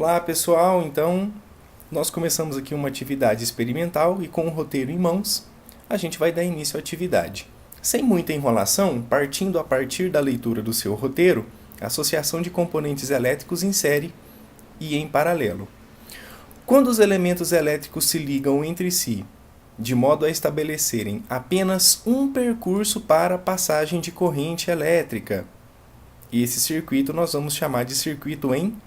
Olá pessoal, então nós começamos aqui uma atividade experimental e com o roteiro em mãos a gente vai dar início à atividade. Sem muita enrolação, partindo a partir da leitura do seu roteiro, associação de componentes elétricos em série e em paralelo. Quando os elementos elétricos se ligam entre si, de modo a estabelecerem apenas um percurso para a passagem de corrente elétrica, esse circuito nós vamos chamar de circuito em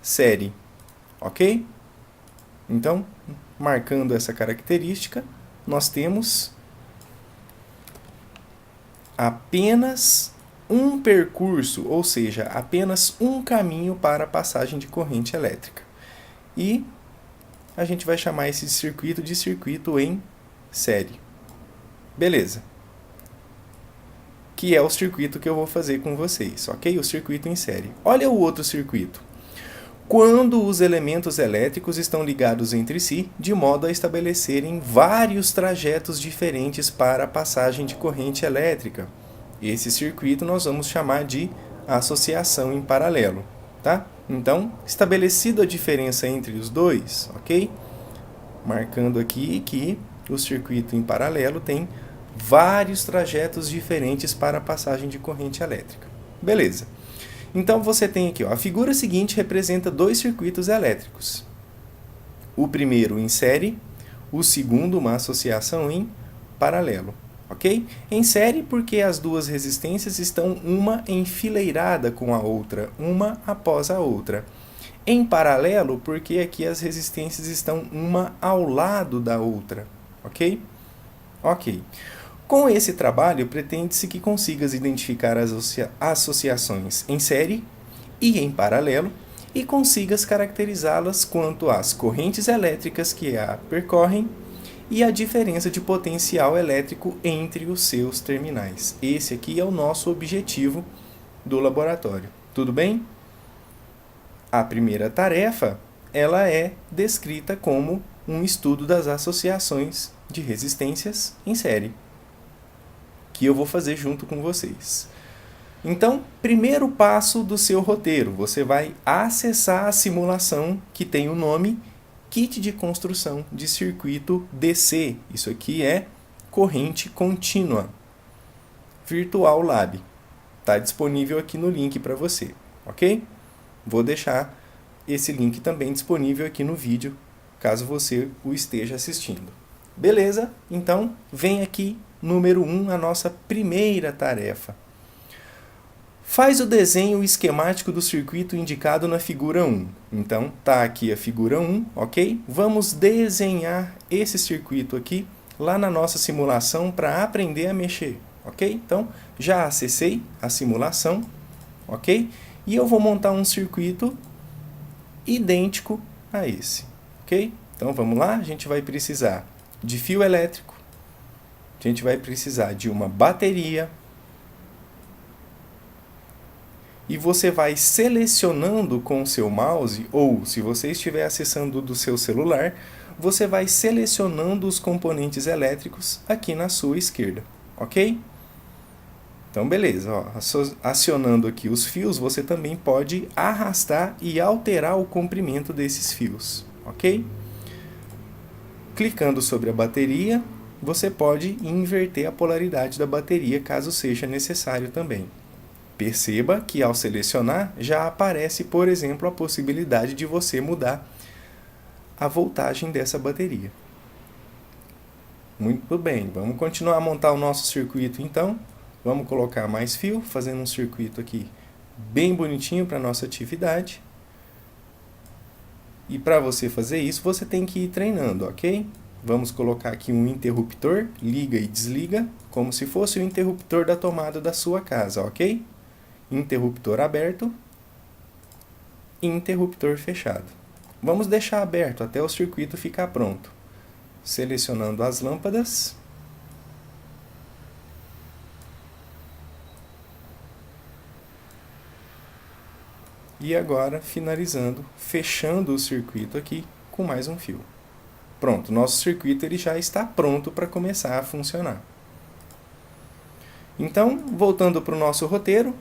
série, ok? Então, marcando essa característica, nós temos apenas um percurso, ou seja, apenas um caminho para a passagem de corrente elétrica. E a gente vai chamar esse circuito de circuito em série. Beleza. Que é o circuito que eu vou fazer com vocês, ok? O circuito em série. Olha o outro circuito. Quando os elementos elétricos estão ligados entre si, de modo a estabelecerem vários trajetos diferentes para a passagem de corrente elétrica. Esse circuito nós vamos chamar de associação em paralelo, tá? Então, estabelecida a diferença entre os dois, ok? Marcando aqui que o circuito em paralelo tem vários trajetos diferentes para a passagem de corrente elétrica. Beleza. Então você tem aqui, ó, a figura seguinte representa dois circuitos elétricos. O primeiro em série, o segundo uma associação em paralelo, ok? Em série porque as duas resistências estão uma enfileirada com a outra, uma após a outra. Em paralelo porque aqui as resistências estão uma ao lado da outra, ok? Ok. Com esse trabalho, pretende-se que consigas identificar as associações em série e em paralelo e consigas caracterizá-las quanto às correntes elétricas que a percorrem e a diferença de potencial elétrico entre os seus terminais. Esse aqui é o nosso objetivo do laboratório. Tudo bem? A primeira tarefa, ela é descrita como um estudo das associações de resistências em série, que eu vou fazer junto com vocês. Então, primeiro passo do seu roteiro, você vai acessar a simulação que tem o nome Kit de Construção de Circuito DC. Isso aqui é corrente contínua. Virtual Lab. Está disponível aqui no link para você, ok? Vou deixar esse link também disponível aqui no vídeo, caso você o esteja assistindo. Beleza? Então, vem aqui, número 1, a nossa primeira tarefa. Faz o desenho esquemático do circuito indicado na figura 1. Então, tá aqui a figura 1, ok? Vamos desenhar esse circuito aqui lá na nossa simulação para aprender a mexer, ok? Então, já acessei a simulação, ok? E eu vou montar um circuito idêntico a esse, ok? Então, vamos lá? A gente vai precisar de fio elétrico, a gente vai precisar de uma bateria, e você vai selecionando com o seu mouse, ou se você estiver acessando do seu celular, você vai selecionando os componentes elétricos aqui na sua esquerda, ok? Então, beleza, ó, acionando aqui os fios, você também pode arrastar e alterar o comprimento desses fios, ok? Clicando sobre a bateria, você pode inverter a polaridade da bateria, caso seja necessário também. Perceba que ao selecionar, já aparece, por exemplo, a possibilidade de você mudar a voltagem dessa bateria. Muito bem, vamos continuar a montar o nosso circuito então. Vamos colocar mais fio, fazendo um circuito aqui bem bonitinho para a nossa atividade. E para você fazer isso, você tem que ir treinando, ok? Vamos colocar aqui um interruptor, liga e desliga, como se fosse o interruptor da tomada da sua casa, ok? Interruptor aberto, interruptor fechado. Vamos deixar aberto até o circuito ficar pronto. Selecionando as lâmpadas. E agora, finalizando, fechando o circuito aqui com mais um fio. Pronto, nosso circuito ele já está pronto para começar a funcionar. Então, voltando para o nosso roteiro,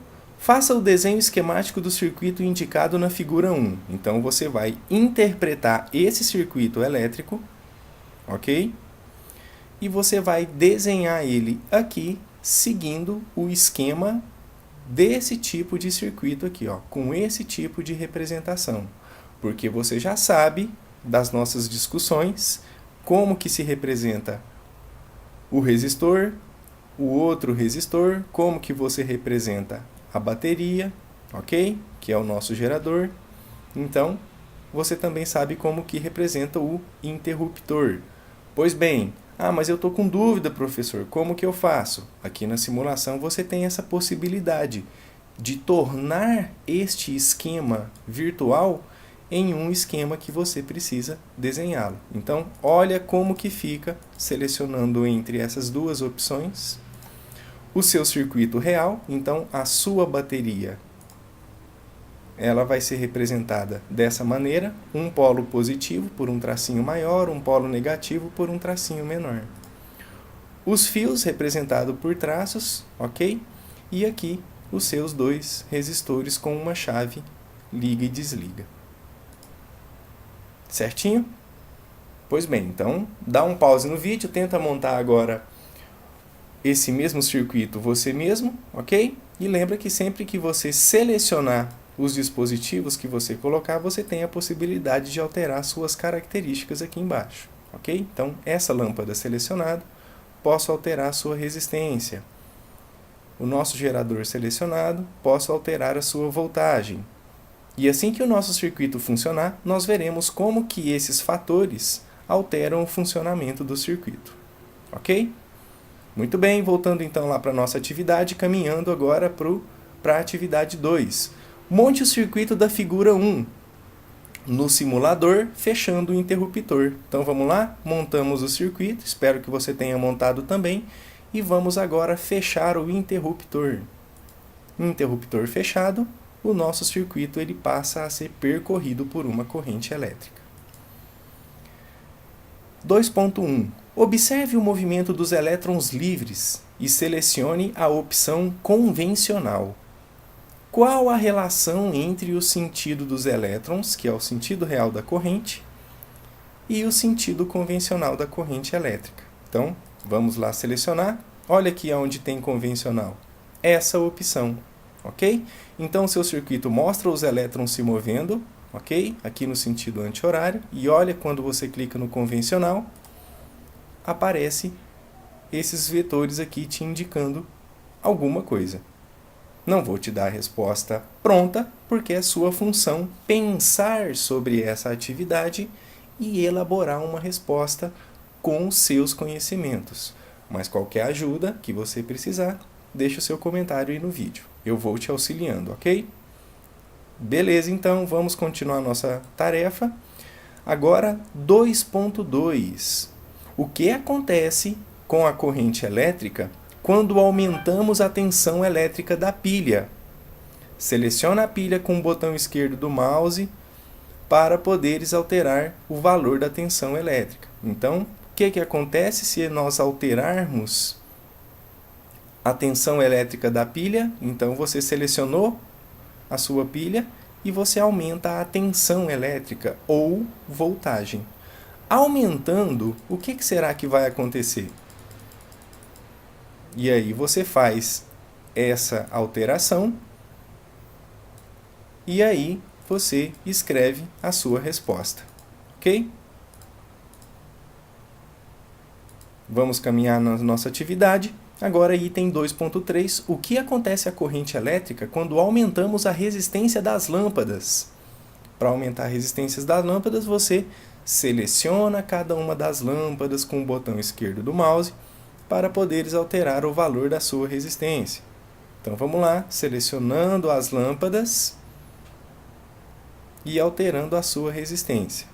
Faça o desenho esquemático do circuito indicado na figura 1. Então, você vai interpretar esse circuito elétrico, ok? E você vai desenhar ele aqui, seguindo o esquema desse tipo de circuito aqui, ó, com esse tipo de representação. Porque você já sabe, das nossas discussões, como que se representa o resistor, o outro resistor, como que você representa a bateria, ok? Que é o nosso gerador. Então, você também sabe como que representa o interruptor. Pois bem, mas eu estou com dúvida, professor, como que eu faço? Aqui na simulação você tem essa possibilidade de tornar este esquema virtual em um esquema que você precisa desenhá-lo. Então, olha como que fica selecionando entre essas duas opções o seu circuito real. Então, a sua bateria ela vai ser representada dessa maneira, um polo positivo por um tracinho maior, um polo negativo por um tracinho menor. Os fios representados por traços, ok? E aqui os seus dois resistores com uma chave liga e desliga. Certinho? Pois bem, então dá um pause no vídeo, tenta montar agora esse mesmo circuito você mesmo, ok? E lembra que sempre que você selecionar os dispositivos que você colocar, você tem a possibilidade de alterar suas características aqui embaixo, ok? Então, essa lâmpada selecionada, posso alterar a sua resistência. O nosso gerador selecionado, posso alterar a sua voltagem. E assim que o nosso circuito funcionar, nós veremos como que esses fatores alteram o funcionamento do circuito, ok? Muito bem, voltando então lá para a nossa atividade, caminhando agora para a atividade 2. Monte o circuito da figura 1 no simulador, fechando o interruptor. Então vamos lá, montamos o circuito, espero que você tenha montado também, e vamos agora fechar o interruptor. Interruptor fechado, o nosso circuito ele passa a ser percorrido por uma corrente elétrica. 2.1. Observe o movimento dos elétrons livres e selecione a opção convencional. Qual a relação entre o sentido dos elétrons, que é o sentido real da corrente, e o sentido convencional da corrente elétrica? Então, vamos lá selecionar. Olha aqui onde tem convencional. Essa opção, ok? Então, o seu circuito mostra os elétrons se movendo, ok? Aqui no sentido anti-horário. E olha, quando você clica no convencional, aparece esses vetores aqui te indicando alguma coisa. Não vou te dar a resposta pronta, porque é sua função pensar sobre essa atividade e elaborar uma resposta com os seus conhecimentos. Mas qualquer ajuda que você precisar, deixa o seu comentário aí no vídeo. Eu vou te auxiliando, ok? Beleza, então vamos continuar a nossa tarefa. Agora, 2.2. O que acontece com a corrente elétrica quando aumentamos a tensão elétrica da pilha? Seleciona a pilha com o botão esquerdo do mouse para poderes alterar o valor da tensão elétrica. Então, o que acontece se nós alterarmos a tensão elétrica da pilha? Então, você selecionou a sua pilha e você aumenta a tensão elétrica ou voltagem. Aumentando, o que será que vai acontecer? E aí você faz essa alteração e aí você escreve a sua resposta, ok? Vamos caminhar na nossa atividade. Agora, item 2.3, o que acontece à corrente elétrica quando aumentamos a resistência das lâmpadas? Para aumentar a resistência das lâmpadas, você seleciona cada uma das lâmpadas com o botão esquerdo do mouse para poderes alterar o valor da sua resistência. Então vamos lá, selecionando as lâmpadas e alterando a sua resistência.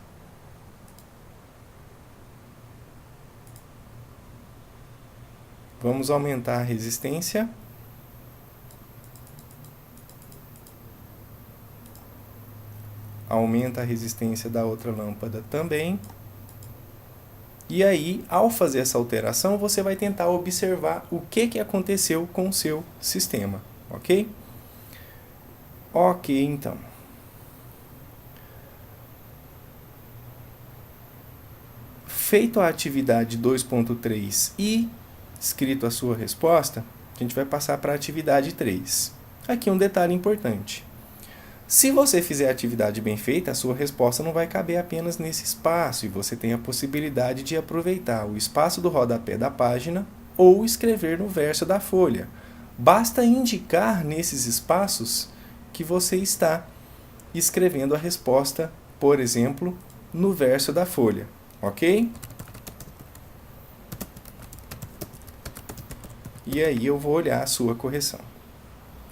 Vamos aumentar a resistência. Aumenta a resistência da outra lâmpada também. E aí, ao fazer essa alteração, você vai tentar observar o que aconteceu com o seu sistema, ok? Ok, então. Feito a atividade 2.3 e escrito a sua resposta, a gente vai passar para a atividade 3. Aqui um detalhe importante. Se você fizer a atividade bem feita, a sua resposta não vai caber apenas nesse espaço e você tem a possibilidade de aproveitar o espaço do rodapé da página ou escrever no verso da folha. Basta indicar nesses espaços que você está escrevendo a resposta, por exemplo, no verso da folha, ok? E aí eu vou olhar a sua correção,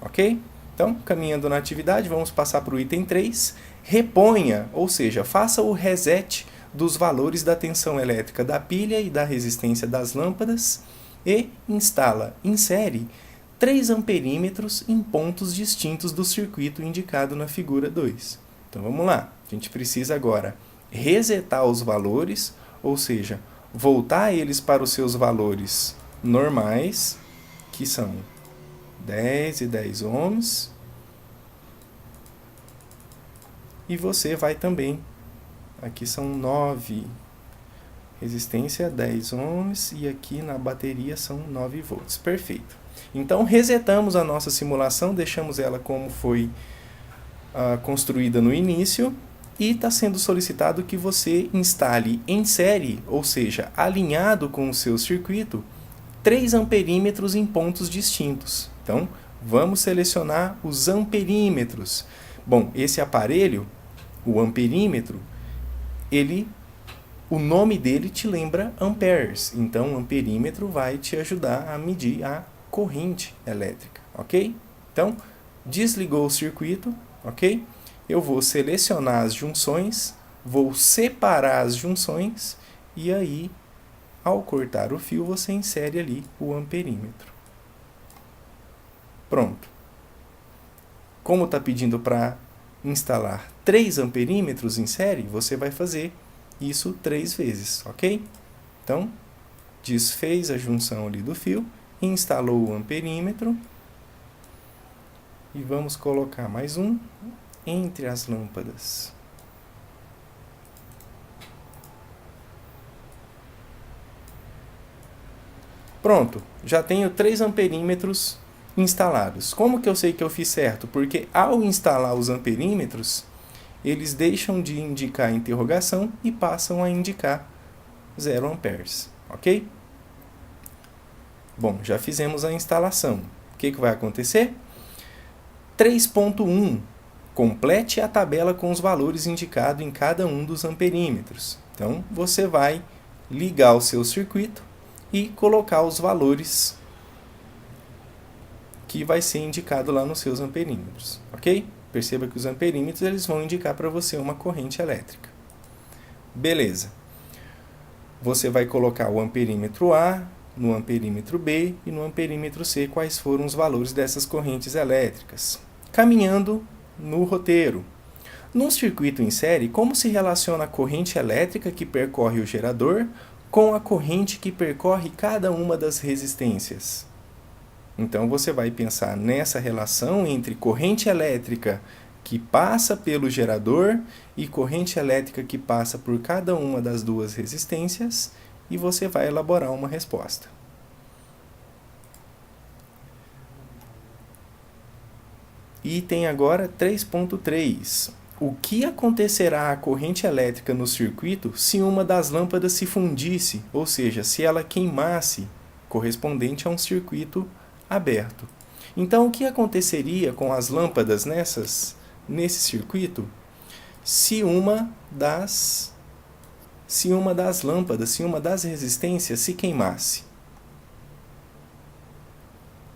ok? Então, caminhando na atividade, vamos passar para o item 3. Reponha, ou seja, faça o reset dos valores da tensão elétrica da pilha e da resistência das lâmpadas e insere 3 amperímetros em pontos distintos do circuito indicado na figura 2. Então vamos lá, a gente precisa agora resetar os valores, ou seja, voltar eles para os seus valores normais, que são 10 e 10 ohms. E você vai também, aqui são 9 resistência, 10 ohms, e aqui na bateria são 9 volts. Perfeito. Então, resetamos a nossa simulação, deixamos ela como foi construída no início, e está sendo solicitado que você instale em série, ou seja, alinhado com o seu circuito, 3 amperímetros em pontos distintos. Então, vamos selecionar os amperímetros. Bom, esse aparelho, o amperímetro, o nome dele te lembra amperes. Então, o amperímetro vai te ajudar a medir a corrente elétrica, ok? Então, desligou o circuito, ok? Eu vou selecionar as junções, vou separar as junções e aí, ao cortar o fio, você insere ali o amperímetro. Pronto. Como está pedindo para instalar 3 amperímetros em série, você vai fazer isso 3 vezes, ok? Então, desfez a junção ali do fio, instalou o amperímetro e vamos colocar mais um entre as lâmpadas. Pronto, já tenho 3 amperímetros instalados. Como que eu sei que eu fiz certo? Porque ao instalar os amperímetros, eles deixam de indicar interrogação e passam a indicar 0 amperes, ok? Bom, já fizemos a instalação. O que vai acontecer? 3.1. Complete a tabela com os valores indicados em cada um dos amperímetros. Então, você vai ligar o seu circuito e colocar os valores que vai ser indicado lá nos seus amperímetros, ok? Perceba que os amperímetros eles vão indicar para você uma corrente elétrica. Beleza. Você vai colocar o amperímetro A, no amperímetro B e no amperímetro C quais foram os valores dessas correntes elétricas. Caminhando no roteiro. Num circuito em série, como se relaciona a corrente elétrica que percorre o gerador com a corrente que percorre cada uma das resistências? Então, você vai pensar nessa relação entre corrente elétrica que passa pelo gerador e corrente elétrica que passa por cada uma das duas resistências e você vai elaborar uma resposta. Item agora 3.3. O que acontecerá à corrente elétrica no circuito se uma das lâmpadas se fundisse, ou seja, se ela queimasse, correspondente a um circuito aberto? Então, o que aconteceria com as lâmpadas nesse circuito se uma das lâmpadas, se uma das resistências se queimasse?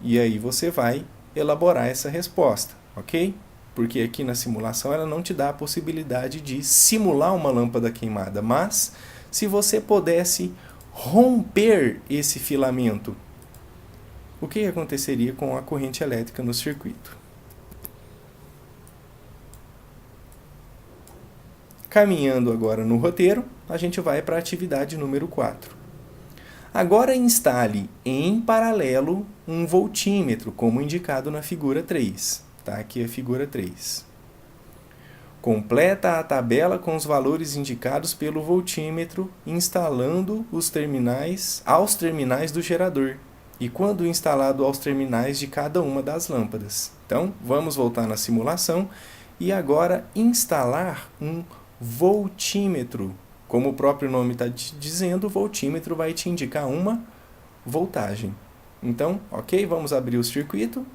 E aí você vai elaborar essa resposta, ok? Porque aqui na simulação ela não te dá a possibilidade de simular uma lâmpada queimada, mas se você pudesse romper esse filamento, o que aconteceria com a corrente elétrica no circuito? Caminhando agora no roteiro, a gente vai para a atividade número 4. Agora instale em paralelo um voltímetro, como indicado na figura 3. Tá aqui a figura 3. Completa a tabela com os valores indicados pelo voltímetro, instalando aos terminais do gerador e quando instalado aos terminais de cada uma das lâmpadas. Então, vamos voltar na simulação e agora instalar um voltímetro. Como o próprio nome está dizendo, o voltímetro vai te indicar uma voltagem. Então, ok, vamos abrir o circuito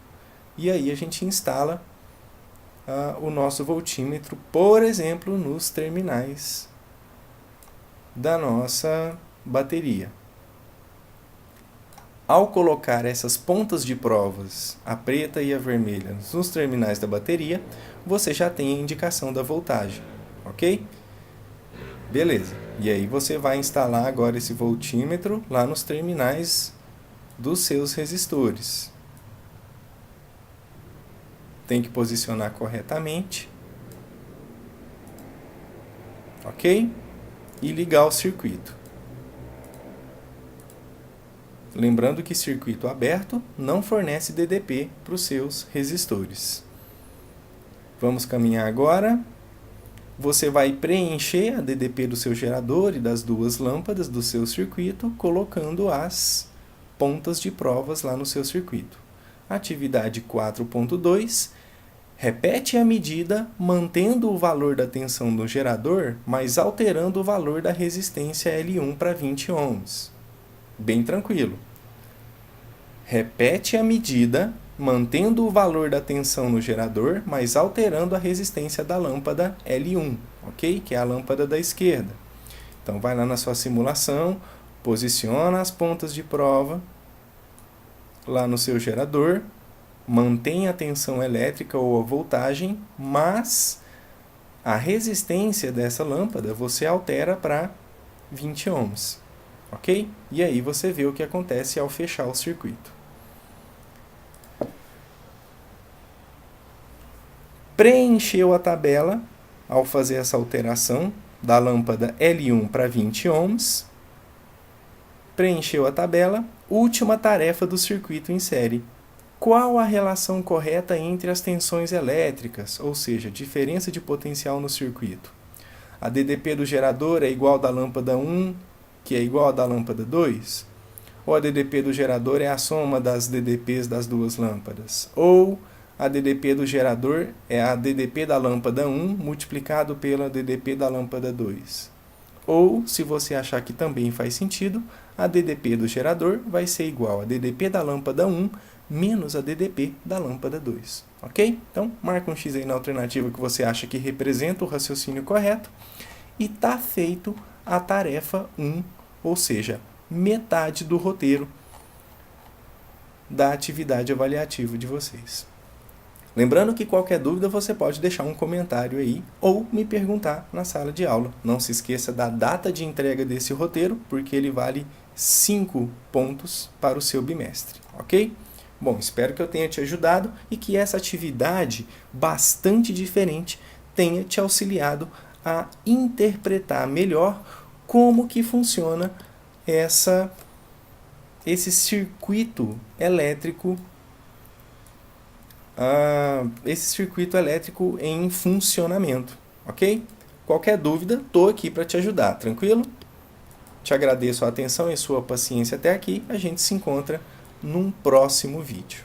e aí a gente instala o nosso voltímetro, por exemplo, nos terminais da nossa bateria. Ao colocar essas pontas de provas, a preta e a vermelha, nos terminais da bateria, você já tem a indicação da voltagem, ok? Beleza. E aí você vai instalar agora esse voltímetro lá nos terminais dos seus resistores. Tem que posicionar corretamente, ok? E ligar o circuito. Lembrando que circuito aberto não fornece DDP para os seus resistores. Vamos caminhar agora. Você vai preencher a DDP do seu gerador e das duas lâmpadas do seu circuito, colocando as pontas de provas lá no seu circuito. Atividade 4.2. Repete a medida mantendo o valor da tensão do gerador, mas alterando o valor da resistência L1 para 20 ohms. Bem tranquilo. Repete a medida mantendo o valor da tensão no gerador, mas alterando a resistência da lâmpada L1, ok? Que é a lâmpada da esquerda. Então, vai lá na sua simulação, posiciona as pontas de prova lá no seu gerador, mantém a tensão elétrica ou a voltagem, mas a resistência dessa lâmpada você altera para 20 ohms, ok? E aí você vê o que acontece ao fechar o circuito. Preencheu a tabela ao fazer essa alteração da lâmpada L1 para 20 ohms. Preencheu a tabela. Última tarefa do circuito em série. Qual a relação correta entre as tensões elétricas, ou seja, diferença de potencial no circuito? A DDP do gerador é igual da lâmpada 1, que é igual a da lâmpada 2? Ou a DDP do gerador é a soma das DDPs das duas lâmpadas? Ou a DDP do gerador é a DDP da lâmpada 1 multiplicado pela DDP da lâmpada 2? Ou, se você achar que também faz sentido, a DDP do gerador vai ser igual a DDP da lâmpada 1 menos a DDP da lâmpada 2. Ok? Então, marca um X aí na alternativa que você acha que representa o raciocínio correto. E está feito a tarefa 1, ou seja, metade do roteiro da atividade avaliativa de vocês. Lembrando que qualquer dúvida você pode deixar um comentário aí ou me perguntar na sala de aula. Não se esqueça da data de entrega desse roteiro, porque ele vale 5 pontos para o seu bimestre, ok? Bom, espero que eu tenha te ajudado e que essa atividade bastante diferente tenha te auxiliado a interpretar melhor como que funciona esse circuito elétrico em funcionamento, ok? Qualquer dúvida, estou aqui para te ajudar, tranquilo? Te agradeço a atenção e sua paciência até aqui. A gente se encontra num próximo vídeo.